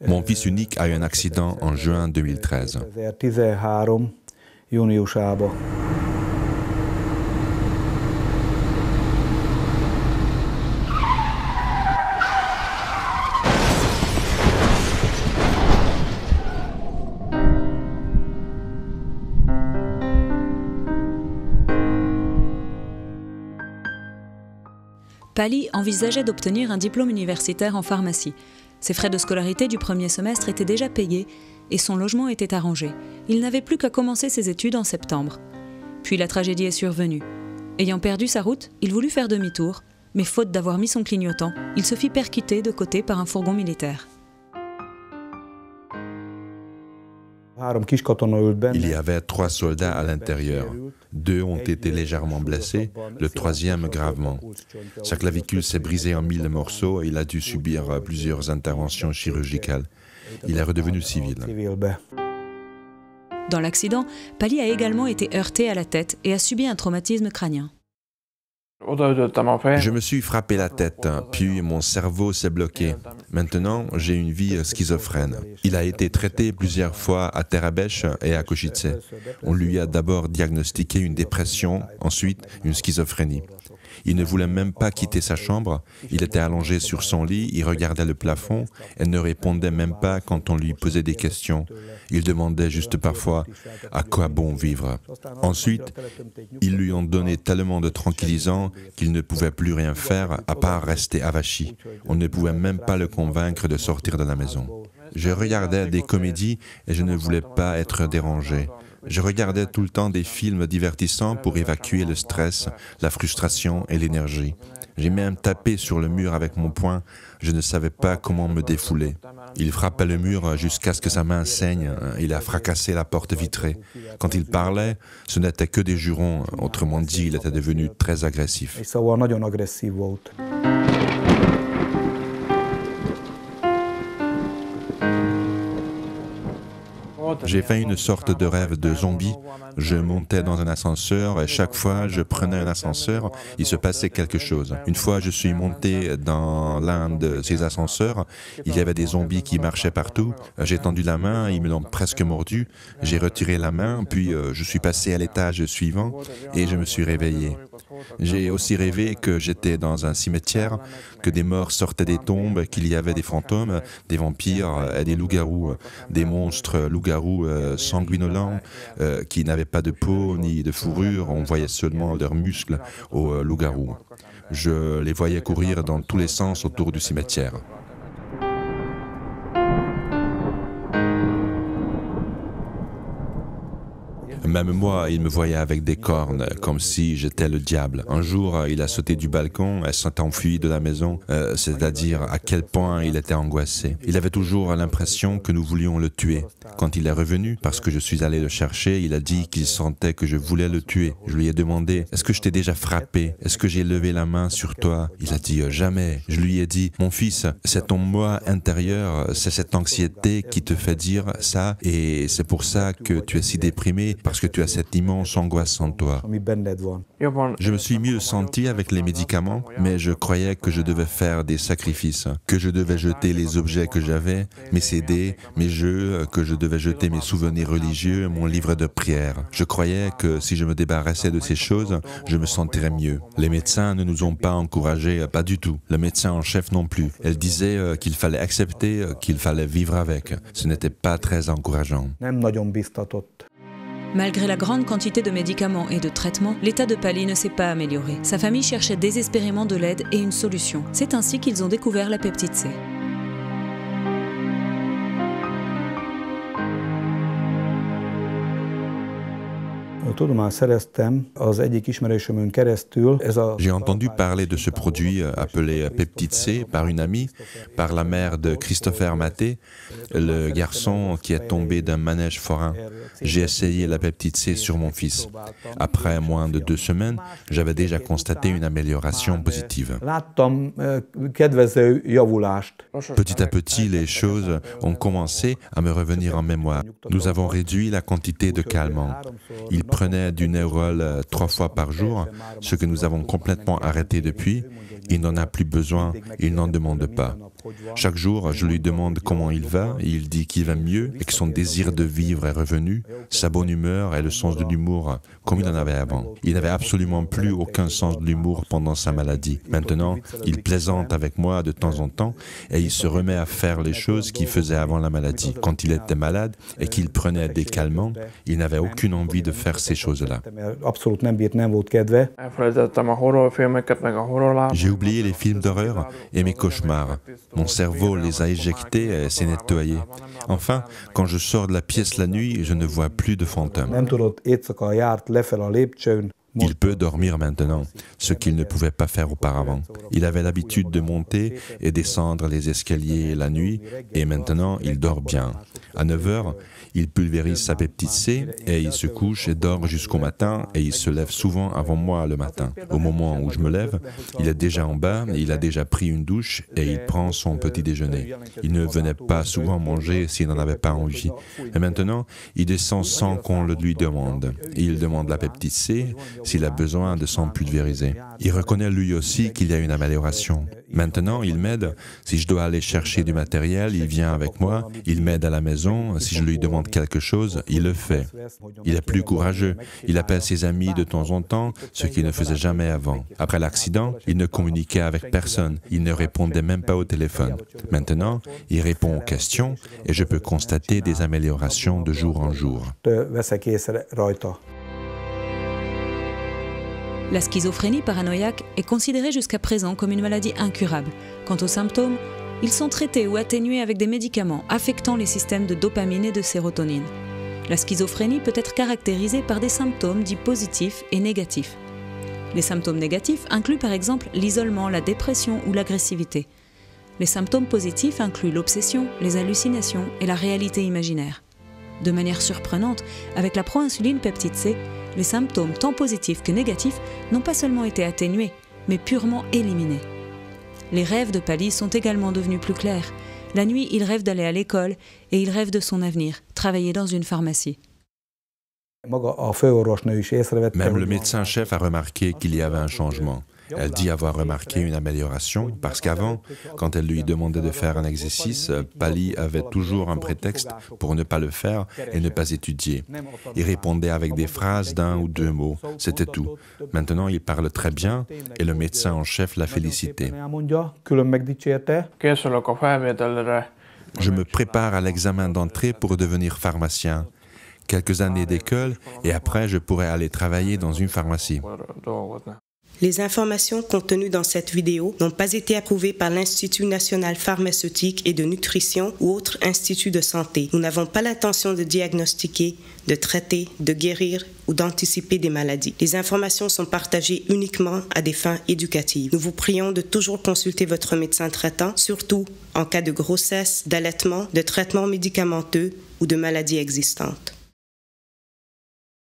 Mon fils unique a eu un accident en juin 2013. Pali envisageait d'obtenir un diplôme universitaire en pharmacie. Ses frais de scolarité du premier semestre étaient déjà payés et son logement était arrangé. Il n'avait plus qu'à commencer ses études en septembre. Puis la tragédie est survenue. Ayant perdu sa route, il voulut faire demi-tour, mais faute d'avoir mis son clignotant, il se fit percuter de côté par un fourgon militaire. Il y avait 3 soldats à l'intérieur. 2 ont été légèrement blessés, le 3e gravement. Sa clavicule s'est brisée en 1000 morceaux et il a dû subir plusieurs interventions chirurgicales. Il est redevenu civil. Dans l'accident, Pali a également été heurté à la tête et a subi un traumatisme crânien. Je me suis frappé la tête, puis mon cerveau s'est bloqué. Maintenant, j'ai une vie schizophrène. Il a été traité plusieurs fois à Terabèche et à Košice. On lui a d'abord diagnostiqué une dépression, ensuite une schizophrénie. Il ne voulait même pas quitter sa chambre. Il était allongé sur son lit, il regardait le plafond et ne répondait même pas quand on lui posait des questions. Il demandait juste parfois « à quoi bon vivre ?» Ensuite, ils lui ont donné tellement de tranquillisants qu'il ne pouvait plus rien faire à part rester avachi. On ne pouvait même pas le convaincre de sortir de la maison. Je regardais des comédies et je ne voulais pas être dérangé. Je regardais tout le temps des films divertissants pour évacuer le stress, la frustration et l'énergie. J'ai même tapé sur le mur avec mon poing, je ne savais pas comment me défouler. Il frappait le mur jusqu'à ce que sa main saigne, il a fracassé la porte vitrée. Quand il parlait, ce n'était que des jurons, autrement dit, il était devenu très agressif. J'ai fait une sorte de rêve de zombie. Je montais dans un ascenseur et chaque fois je prenais un ascenseur, il se passait quelque chose. Une fois, je suis monté dans l'un de ces ascenseurs, il y avait des zombies qui marchaient partout. J'ai tendu la main, ils me l'ont presque mordu. J'ai retiré la main, puis je suis passé à l'étage suivant et je me suis réveillé. J'ai aussi rêvé que j'étais dans un cimetière, que des morts sortaient des tombes, qu'il y avait des fantômes, des vampires et des loups-garous, des monstres loups-garous sanguinolents qui n'avaient pas de peau ni de fourrure, on voyait seulement leurs muscles aux loups-garous. Je les voyais courir dans tous les sens autour du cimetière. Même moi, il me voyait avec des cornes, comme si j'étais le diable. Un jour, il a sauté du balcon et s'est enfui de la maison, c'est-à-dire à quel point il était angoissé. Il avait toujours l'impression que nous voulions le tuer. Quand il est revenu, parce que je suis allé le chercher, il a dit qu'il sentait que je voulais le tuer. Je lui ai demandé « Est-ce que je t'ai déjà frappé? Est-ce que j'ai levé la main sur toi ?» Il a dit « Jamais ». Je lui ai dit « Mon fils, c'est ton moi intérieur, c'est cette anxiété qui te fait dire ça et c'est pour ça que tu es si déprimé, parce que tu as cette immense angoisse en toi. » Je me suis mieux senti avec les médicaments, mais je croyais que je devais faire des sacrifices, que je devais jeter les objets que j'avais, mes CD, mes jeux, que je devais jeter mes souvenirs religieux, mon livre de prière. Je croyais que si je me débarrassais de ces choses, je me sentirais mieux. Les médecins ne nous ont pas encouragés, pas du tout. Le médecin en chef non plus. Elle disait qu'il fallait accepter, qu'il fallait vivre avec. Ce n'était pas très encourageant. Malgré la grande quantité de médicaments et de traitements, l'état de Pali ne s'est pas amélioré. Sa famille cherchait désespérément de l'aide et une solution. C'est ainsi qu'ils ont découvert la peptide C. J'ai entendu parler de ce produit appelé peptide C par une amie, par la mère de Christopher Maté, le garçon qui est tombé d'un manège forain. J'ai essayé la peptide C sur mon fils. Après moins de 2 semaines, j'avais déjà constaté une amélioration positive. Petit à petit, les choses ont commencé à me revenir en mémoire. Nous avons réduit la quantité de calmants. Il prenait du Néorol 3 fois par jour, ce que nous avons complètement arrêté depuis, Il n'en a plus besoin, il n'en demande pas. Chaque jour, je lui demande comment il va, et il dit qu'il va mieux et que son désir de vivre est revenu, sa bonne humeur et le sens de l'humour, comme il en avait avant. Il n'avait absolument plus aucun sens de l'humour pendant sa maladie. Maintenant, il plaisante avec moi de temps en temps et il se remet à faire les choses qu'il faisait avant la maladie. Quand il était malade et qu'il prenait des calmants, il n'avait aucune envie de faire ces choses-là. J'ai oublié les films d'horreur et mes cauchemars. Mon cerveau les a éjectés et s'est nettoyé. Enfin, quand je sors de la pièce la nuit, je ne vois plus de fantômes. Il peut dormir maintenant, ce qu'il ne pouvait pas faire auparavant. Il avait l'habitude de monter et descendre les escaliers la nuit, et maintenant il dort bien. À 9 heures, il pulvérise sa peptide C et il se couche et dort jusqu'au matin et il se lève souvent avant moi le matin. Au moment où je me lève, il est déjà en bas, il a déjà pris une douche et il prend son petit déjeuner. Il ne venait pas souvent manger s'il n'en avait pas envie. Mais maintenant, il descend sans qu'on le lui demande. Il demande la peptide C s'il a besoin de s'en pulvériser. Il reconnaît lui aussi qu'il y a une amélioration. Maintenant, il m'aide. Si je dois aller chercher du matériel, il vient avec moi. Il m'aide à la maison. Si je lui demande quelque chose, il le fait. Il est plus courageux. Il appelle ses amis de temps en temps, ce qu'il ne faisait jamais avant. Après l'accident, il ne communiquait avec personne. Il ne répondait même pas au téléphone. Maintenant, il répond aux questions et je peux constater des améliorations de jour en jour. La schizophrénie paranoïaque est considérée jusqu'à présent comme une maladie incurable. Quant aux symptômes, ils sont traités ou atténués avec des médicaments affectant les systèmes de dopamine et de sérotonine. La schizophrénie peut être caractérisée par des symptômes dits positifs et négatifs. Les symptômes négatifs incluent par exemple l'isolement, la dépression ou l'agressivité. Les symptômes positifs incluent l'obsession, les hallucinations et la réalité imaginaire. De manière surprenante, avec la proinsuline peptide C, les symptômes tant positifs que négatifs n'ont pas seulement été atténués, mais purement éliminés. Les rêves de Pali sont également devenus plus clairs. La nuit, il rêve d'aller à l'école et il rêve de son avenir, travailler dans une pharmacie. Même le médecin-chef a remarqué qu'il y avait un changement. Elle dit avoir remarqué une amélioration parce qu'avant, quand elle lui demandait de faire un exercice, Pali avait toujours un prétexte pour ne pas le faire et ne pas étudier. Il répondait avec des phrases d'un ou deux mots, c'était tout. Maintenant, il parle très bien et le médecin en chef l'a félicité. Je me prépare à l'examen d'entrée pour devenir pharmacien. Quelques années d'école et après, je pourrai aller travailler dans une pharmacie. Les informations contenues dans cette vidéo n'ont pas été approuvées par l'Institut national pharmaceutique et de nutrition ou autre institut de santé. Nous n'avons pas l'intention de diagnostiquer, de traiter, de guérir ou d'anticiper des maladies. Les informations sont partagées uniquement à des fins éducatives. Nous vous prions de toujours consulter votre médecin traitant, surtout en cas de grossesse, d'allaitement, de traitement médicamenteux ou de maladies existantes.